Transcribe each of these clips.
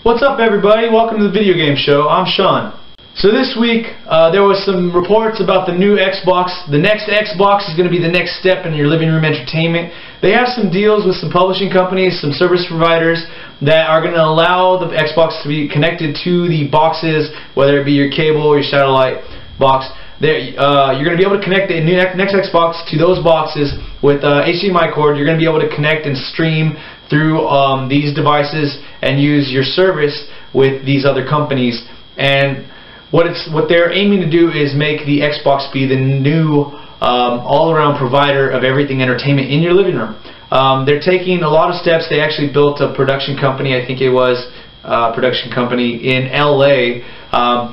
What's up, everybody? Welcome to the video game show. I'm Sean. So this week there was some reports about the new Xbox. The next Xbox is going to be the next step in your living room entertainment. They have some deals with some publishing companies, some service providers that are going to allow the Xbox to be connected to the boxes, whether it be your cable or your satellite box. You're going to be able to connect the next Xbox to those boxes with HDMI cord. You're going to be able to connect and stream through these devices and use your service with these other companies. And what they're aiming to do is make the Xbox be the new all-around provider of everything entertainment in your living room. They're taking a lot of steps. They actually built a production company, I think it was a production company in LA,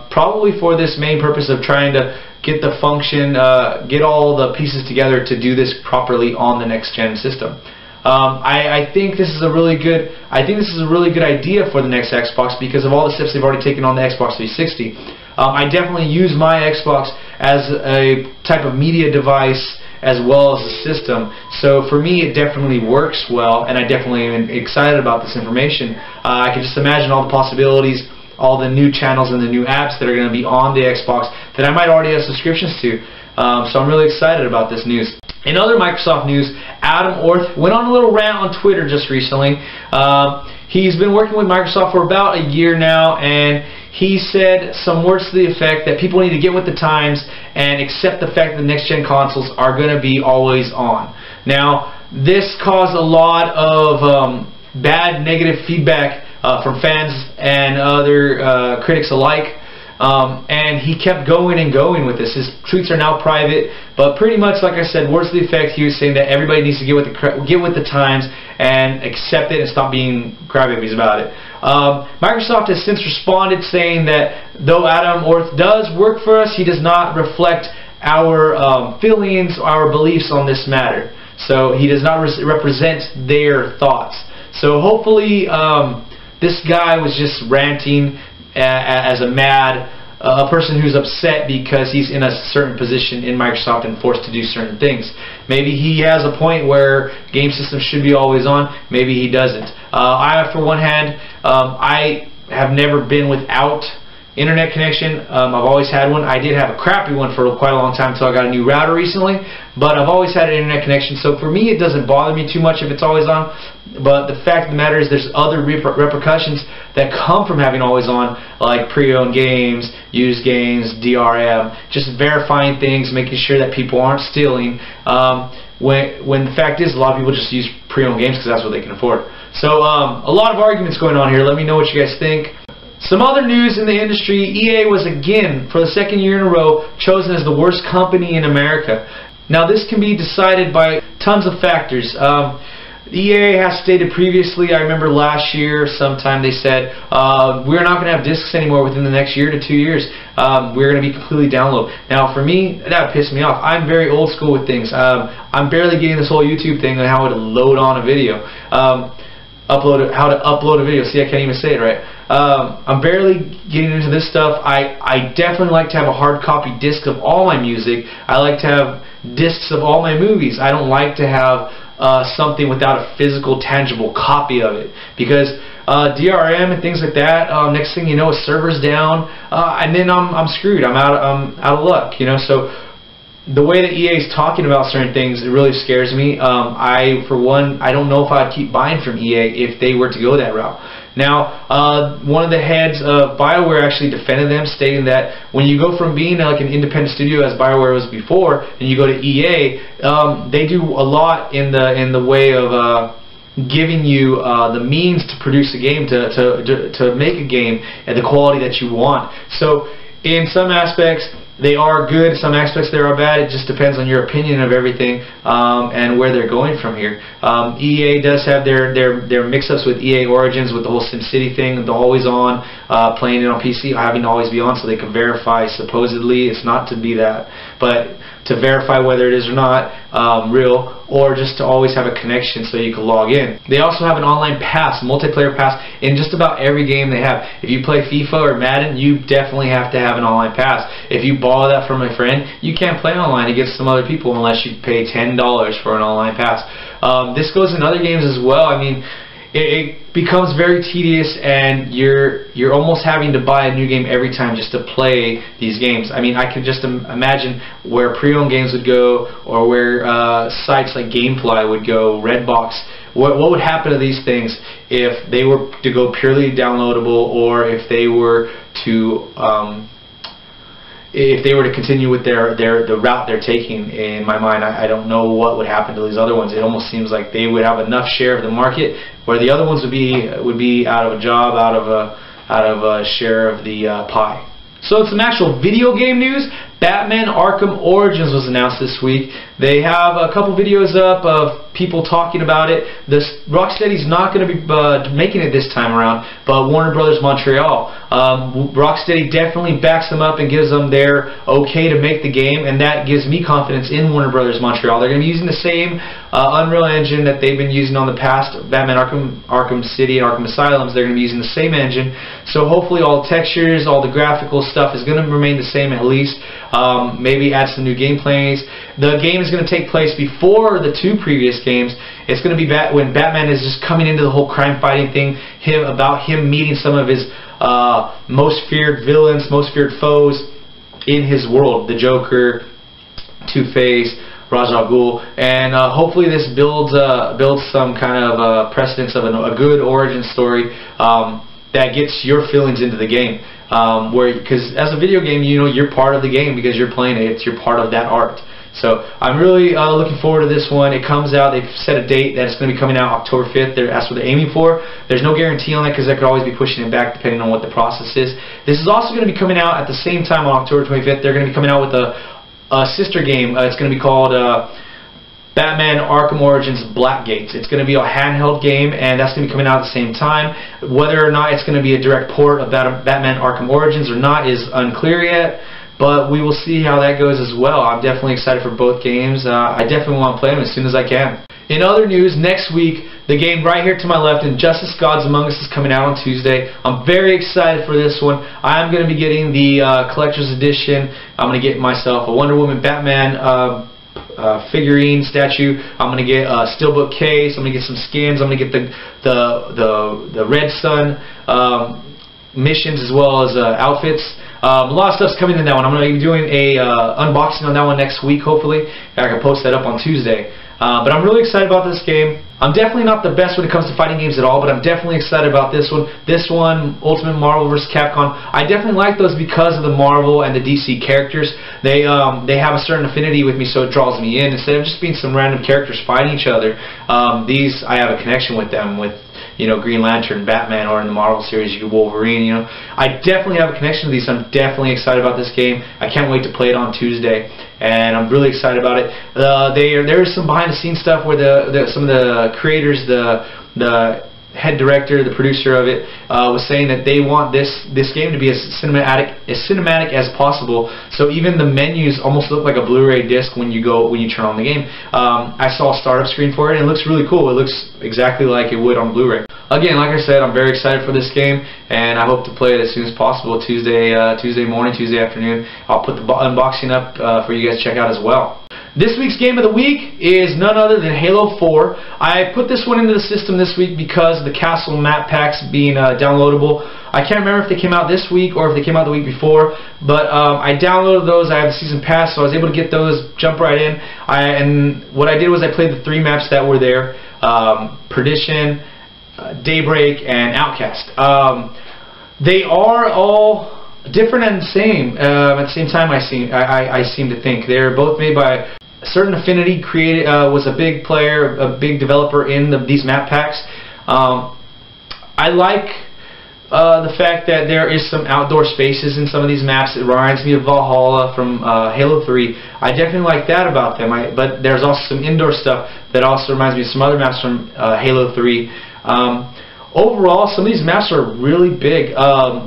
probably for this main purpose of trying to get the function, get all the pieces together to do this properly on the next gen system. I think this is a really good idea for the next Xbox because of all the steps they've already taken on the Xbox 360. I definitely use my Xbox as a type of media device as well as a system. So for me, it definitely works well, and I definitely am excited about this information. I can just imagine all the possibilities, all the new channels and the new apps that are going to be on the Xbox that I might already have subscriptions to. So I'm really excited about this news. In other Microsoft news, Adam Orth went on a little rant on Twitter just recently. He's been working with Microsoft for about a year now, and he said some words to the effect that people need to get with the times and accept the fact that the next-gen consoles are going to be always on. Now, this caused a lot of bad, negative feedback from fans and other critics alike. And he kept going and going with this. His tweets are now private, but pretty much, like I said, words to the effect, he was saying that everybody needs to get with the times and accept it and stop being crybabies about it. Microsoft has since responded saying that though Adam Orth does work for us, he does not reflect our feelings, our beliefs on this matter. So he does not represent their thoughts. So hopefully this guy was just ranting as a person who's upset because he's in a certain position in Microsoft and forced to do certain things. Maybe he has a point where game systems should be always on. Maybe he doesn't. I, for one hand, I have never been without internet connection. I've always had one. I did have a crappy one for quite a long time until I got a new router recently, but I've always had an internet connection, so for me it doesn't bother me too much if it's always on. But the fact of the matter is there's other repercussions that come from having always on, like pre-owned games, used games, DRM, just verifying things, making sure that people aren't stealing, when the fact is a lot of people just use pre-owned games because that's what they can afford. So a lot of arguments going on here. Let me know what you guys think. Some other news in the industry: EA was again, for the second year in a row, chosen as the worst company in America. Now this can be decided by tons of factors. EA has stated previously, I remember last year sometime they said, we're not going to have discs anymore within the next year to 2 years. We're going to be completely download. Now for me, that pissed me off. I'm very old school with things. I'm barely getting this whole YouTube thing on how to load on a video. How to upload a video. See, I can't even say it right. I'm barely getting into this stuff. I definitely like to have a hard copy disc of all my music. I like to have discs of all my movies. I don't like to have something without a physical, tangible copy of it, because DRM and things like that, next thing you know, a server's down, and then I'm screwed. I'm out of luck, you know. So the way that EA is talking about certain things, it really scares me. For one, I don't know if I'd keep buying from EA if they were to go that route. Now, one of the heads of BioWare actually defended them, stating that when you go from being like an independent studio as BioWare was before, and you go to EA, they do a lot in the way of giving you the means to produce a game, to make a game at the quality that you want. So in some aspects they are good, some aspects they are bad. It just depends on your opinion of everything and where they're going from here. EA does have their mix-ups with EA Origins, with the whole SimCity thing, the always on, playing it on PC, having to always be on so they can verify. Supposedly it's not to be that, but to verify whether it is or not real, or just to always have a connection so you can log in. They also have an online pass, multiplayer pass, in just about every game they have. If you play FIFA or Madden, you definitely have to have an online pass. If you borrow that from a friend, you can't play online against some other people unless you pay $10 for an online pass. This goes in other games as well. I mean, it becomes very tedious, and you're almost having to buy a new game every time just to play these games. I mean, I could just imagine where pre-owned games would go, or where sites like GameFly would go, Redbox. What would happen to these things if they were to go purely downloadable, or if they were to continue with the route they're taking? In my mind, I don't know what would happen to these other ones. It almost seems like they would have enough share of the market where the other ones would be out of a job, out of a share of the pie. So some actual video game news. Batman Arkham Origins was announced this week. They have a couple videos up of people talking about it. Rocksteady's not going to be making it this time around, but Warner Brothers Montreal. Rocksteady definitely backs them up and gives them their okay to make the game, and that gives me confidence in Warner Brothers Montreal. They're going to be using the same Unreal Engine that they've been using on the past Batman Arkham City and Arkham Asylums. They're going to be using the same engine, so hopefully all the textures, all the graphical stuff is going to remain the same at least. Maybe add some new gameplays. The game is going to take place before the two previous games. It's going to be when Batman is just coming into the whole crime fighting thing, about him meeting some of his most feared villains, most feared foes in his world. The Joker, Two-Face, Ra's al Ghul, and hopefully this builds some kind of precedence of a good origin story that gets your feelings into the game. Because as a video game, you know, you're part of the game because you're playing it. You're part of that art. So I'm really looking forward to this one. It comes out. They've set a date that it's going to be coming out October 5th. That's what they're aiming for. There's no guarantee on that because they could always be pushing it back depending on what the process is. This is also going to be coming out at the same time on October 25th. They're going to be coming out with a sister game. It's going to be called Batman Arkham Origins Blackgate. It's going to be a handheld game, and that's going to be coming out at the same time. Whether or not it's going to be a direct port of Batman Arkham Origins or not is unclear yet, but we will see how that goes as well. I'm definitely excited for both games. I definitely want to play them as soon as I can. In other news, next week, the game right here to my left, Injustice Gods Among Us, is coming out on Tuesday. I'm very excited for this one. I'm going to be getting the Collector's Edition. I'm going to get myself a Wonder Woman Batman figurine statue. I'm going to get a steelbook case. I'm going to get some skins. I'm going to get the Red Sun missions as well as outfits. A lot of stuff's coming in that one. I'm going to be doing a unboxing on that one next week, hopefully. I can post that up on Tuesday. But I'm really excited about this game. I'm definitely not the best when it comes to fighting games at all, but I'm definitely excited about this one. This one, Ultimate Marvel vs. Capcom, I definitely like those because of the Marvel and the DC characters. They have a certain affinity with me, so it draws me in. Instead of just being some random characters fighting each other, these, I have a connection with them, with, you know, Green Lantern, Batman, or in the Marvel series, Wolverine, you know. I definitely have a connection to these. I'm definitely excited about this game. I can't wait to play it on Tuesday, and I'm really excited about it. There is some behind-the-scenes stuff where some of the creators, the head director, the producer of it, was saying that they want this game to be as cinematic as possible. So even the menus almost look like a Blu-ray disc when you turn on the game. I saw a startup screen for it, and it looks really cool. It looks exactly like it would on Blu-ray. Again, like I said, I'm very excited for this game, and I hope to play it as soon as possible. Tuesday morning, Tuesday afternoon. I'll put the unboxing up for you guys to check out as well. This week's game of the week is none other than Halo 4. I put this one into the system this week because the Castle map packs being downloadable. I can't remember if they came out this week or if they came out the week before, but I downloaded those. I have the season pass, so I was able to get those, jump right in. And what I did was I played the 3 maps that were there: Perdition, Daybreak, and Outcast. They are all different and the same at the same time. I seem to think they're both made by a certain affinity. Was a big player, a big developer in these map packs. I like the fact that there is some outdoor spaces in some of these maps. It reminds me of Valhalla from Halo 3. I definitely like that about them. But there's also some indoor stuff that also reminds me of some other maps from Halo 3. Overall, some of these maps are really big,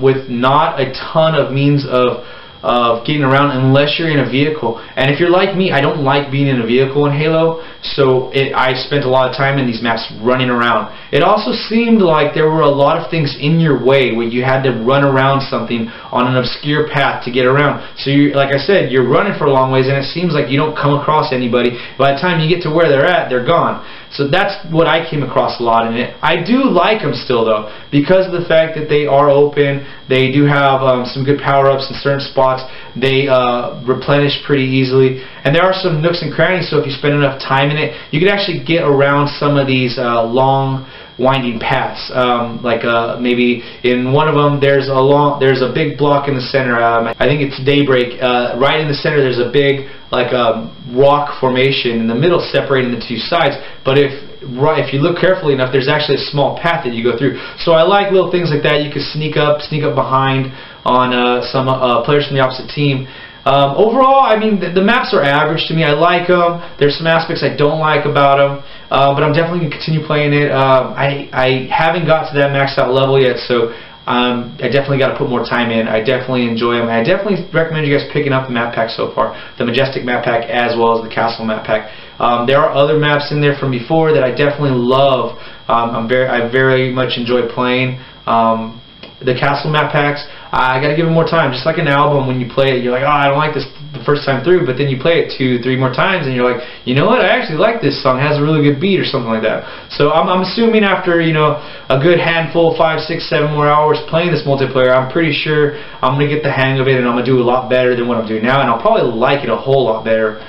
with not a ton of means of of getting around unless you're in a vehicle. And if you're like me, I don't like being in a vehicle in Halo, so I spent a lot of time in these maps running around. It also seemed like there were a lot of things in your way where you had to run around something on an obscure path to get around. So you, like I said, you're running for a long ways and it seems like you don't come across anybody. By the time you get to where they're at, they're gone. So that's what I came across a lot in it. I do like them still though, because of the fact that they are open. They do have some good power-ups in certain spots. They replenish pretty easily, and there are some nooks and crannies, so if you spend enough time in it, you can actually get around some of these long winding paths. Maybe in one of them there's a big block in the center. I think it's Daybreak. Right in the center there's a big rock formation in the middle separating the two sides, but if you look carefully enough, there's actually a small path that you go through. So I like little things like that. You can sneak up behind on some players from the opposite team. Overall, I mean, the maps are average to me. I like them. There's some aspects I don't like about them, but I'm definitely going to continue playing it. I haven't got to that maxed out level yet, so I definitely got to put more time in. I definitely enjoy them. I definitely recommend you guys picking up the map pack so far, the Majestic map pack as well as the Castle map pack. There are other maps in there from before that I definitely love. I very much enjoy playing. The Castle map packs, I gotta give it more time. Just like an album, when you play it, you're like, oh, I don't like this the first time through, but then you play it 2-3 more times, and you're like, you know what, I actually like this song. It has a really good beat or something like that. So I'm assuming after, you know, a good handful, 5, 6, 7 more hours playing this multiplayer, I'm pretty sure I'm gonna get the hang of it, and I'm gonna do a lot better than what I'm doing now, and I'll probably like it a whole lot better.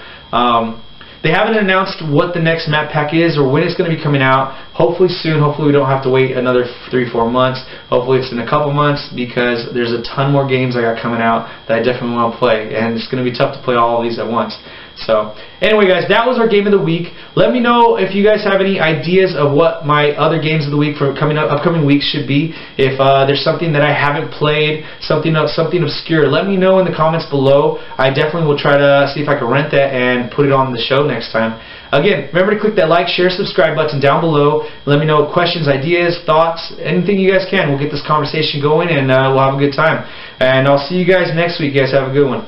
They haven't announced what the next map pack is or when it's going to be coming out. Hopefully soon. Hopefully we don't have to wait another 3-4 months. Hopefully it's in a couple months, because there's a ton more games I got coming out that I definitely want to play, and it's going to be tough to play all of these at once. So anyway, guys, that was our game of the week. Let me know if you guys have any ideas of what my other games of the week for upcoming weeks should be. If there's something that I haven't played, something obscure, let me know in the comments below. I definitely will try to see if I can rent that and put it on the show next time. Again, remember to click that like, share, subscribe button down below. Let me know questions, ideas, thoughts, anything you guys can. We'll get this conversation going, and we'll have a good time. And I'll see you guys next week. You guys have a good one.